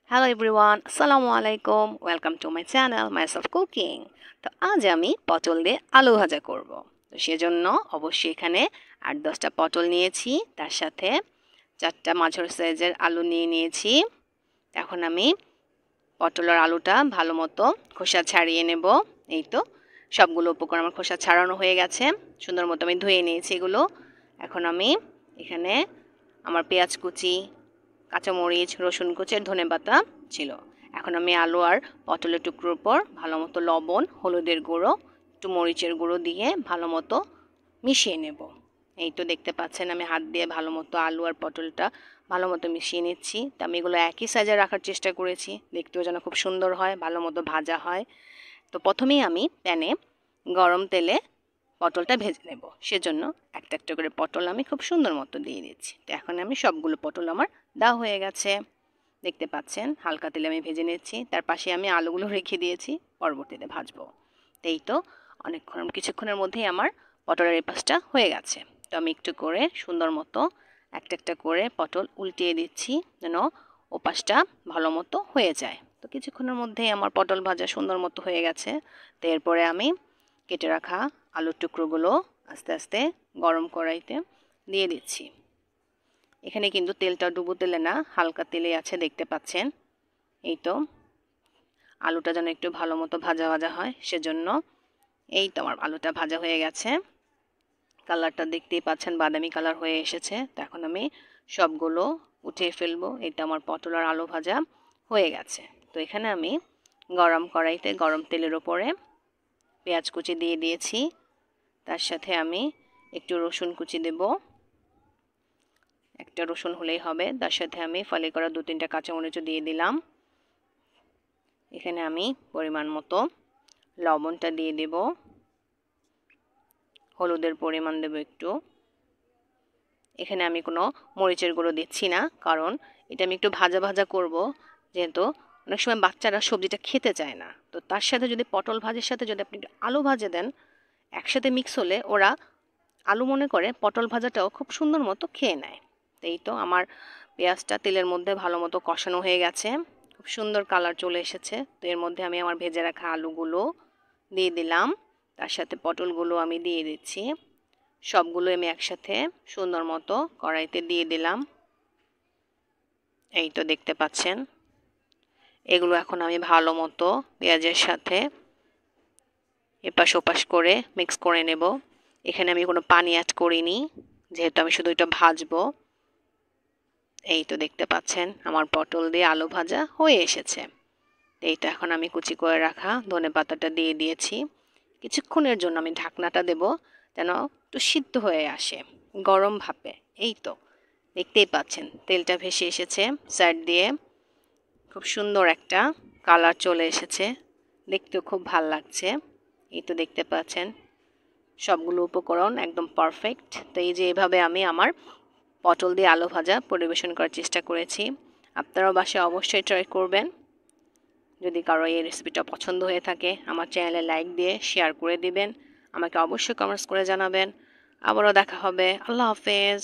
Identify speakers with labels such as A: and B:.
A: Hello everyone, আসসালামু আলাইকুম। Welcome to my channel myself cooking. তো আজ আমি পটল দিয়ে আলু ভাজা করব। তো সেজন্য অবশ্যই এখানে 8-10টা পটল নিয়েছি, তার সাথে 4টা মাঝারি সাইজের আলু নিয়ে নিয়েছি। এখন আমি পটল আর আলুটা ভালো মতো খোসা ছাড়িয়ে নেব। এই তো সবগুলো উপকরণ আমার খোসা ছাড়ানো হয়ে গেছে, সুন্দর মতো আমি ধুয়ে নিয়েছি এগুলো। এখন আমি এখানে আমার পেঁয়াজ কুচি, কাঁচামরিচ, রসুন কুচি আর ধনেপাতা ছিল। এখন আমি আলু আর পটলের টুকরোর উপর ভালো মতো লবণ, হলুদের গুঁড়ো, একটু মরিচের গুঁড়ো দিয়ে ভালো মতো মিশিয়ে নেব। এই তো দেখতে পাচ্ছেন আমি হাত দিয়ে ভালো মতো আলু আর পটলটা ভালো মতো মিশিয়ে নিচ্ছি। তো আমি এগুলো একই সাইজে রাখার চেষ্টা করেছি, দেখতেও যেন খুব সুন্দর হয়, ভালো মতো ভাজা হয়। তো প্রথমেই আমি প্যানে গরম তেলে পটলটা ভেজে নেব। সেজন্য একটা একটা করে পটল আমি খুব সুন্দর মতো দিয়ে দিচ্ছি। তো এখন আমি সবগুলো পটল আমার দেওয়া হয়ে গেছে, দেখতে পাচ্ছেন হালকা তেলে আমি ভেজে নিচ্ছি। তার পাশে আমি আলুগুলো রেখে দিয়েছি, পরবর্তীতে ভাজবো। এই তো কিছুক্ষণের মধ্যেই আমার পটলের এই পাশটা হয়ে গেছে। তো আমি একটু করে সুন্দর মতো একটা একটা করে পটল উল্টিয়ে দিচ্ছি যেন ও পাশটা ভালো মতো হয়ে যায়। তো কিছুক্ষণের মধ্যেই আমার পটল ভাজা সুন্দর মতো হয়ে গেছে। তো এরপরে আমি কেটে রাখা আলুর টুকরোগুলো আস্তে আস্তে গরম কড়াইতে দিয়ে দিচ্ছি। এখানে কিন্তু তেলটা ডুবো তেলে না, হালকা তেলে আছে, দেখতে পাচ্ছেন। এই তো আলুটা যেন একটু ভালো মতো ভাজা ভাজা হয়, সেজন্য। এই তো আমার আলুটা ভাজা হয়ে গেছে, কালারটা দেখতেই পাচ্ছেন বাদামি কালার হয়ে এসেছে। তো এখন আমি সবগুলো উঠিয়ে ফেলবো। এটা আমার পটল আর আলু ভাজা হয়ে গেছে। তো এখানে আমি গরম কড়াইতে গরম তেলের ওপরে পেঁয়াজ কুচি দিয়ে দিয়েছি, তার সাথে আমি একটু রসুন কুচি দেব, একটা রসুন হলেই হবে। তার সাথে আমি ফালি করা 2-3টা কাঁচামরিচও দিয়ে দিলাম। এখানে আমি পরিমাণ মতো লবণটা দিয়ে দেব, হলুদের পরিমাণ দেব একটু। এখানে আমি কোনো মরিচের গুঁড়ো দিচ্ছি না, কারণ এটা আমি একটু ভাজা ভাজা করব, যেহেতু অনেক সময় বাচ্চারা সবজিটা খেতে চায় না। তো তার সাথে যদি পটল ভাজির সাথে যদি আপনি একটু আলু ভাজে দেন, একসাথে মিক্স হলে ওরা আলু মনে করে পটল ভাজাটাও খুব সুন্দর মতো খেয়ে নেয়। তো এই তো আমার পেঁয়াজটা তেলের মধ্যে ভালো মতো কষানো হয়ে গেছে, খুব সুন্দর কালার চলে এসেছে। তো এর মধ্যে আমি আমার ভেজে রাখা আলুগুলো দিয়ে দিলাম, তার সাথে পটলগুলো আমি দিয়ে দিচ্ছি। সবগুলো আমি একসাথে সুন্দর মতো কড়াইতে দিয়ে দিলাম। এই তো দেখতে পাচ্ছেন এগুলো এখন আমি ভালো মতো পেঁয়াজের সাথে এপাশ ওপাশ করে মিক্স করে নেব। এখানে আমি কোনো পানি অ্যাড করিনি, যেহেতু আমি শুধু এটা ভাজবো। এই তো দেখতে পাচ্ছেন আমার পটল দিয়ে আলু ভাজা হয়ে এসেছে। এইটা এখন আমি কুচি করে রাখা ধনেপাতাটা দিয়ে দিয়েছি। কিছুক্ষণের জন্য আমি ঢাকনাটা দেব, যেন একটু সিদ্ধ হয়ে আসে গরম ভাপে। এই তো দেখতেই পাচ্ছেন তেলটা ভেসে এসেছে সাইড দিয়ে, খুব সুন্দর একটা কালার চলে এসেছে, দেখতেও খুব ভাল লাগছে। এই তো দেখতে পাচ্ছেন সবগুলো উপকরণ একদম পারফেক্ট। তো এই যে এভাবে আমি আমার পটল দিয়ে আলু ভাজা পরিবেশন করার চেষ্টা করেছি। আপনারাও বাসায় অবশ্যই ট্রাই করবেন। যদি কারো এই রেসিপিটা পছন্দ হয়ে থাকে, আমার চ্যানেলে লাইক দিয়ে শেয়ার করে দিবেন, আমাকে অবশ্যই কমেন্টস করে জানাবেন। আবারও দেখা হবে। আল্লাহ হাফেজ।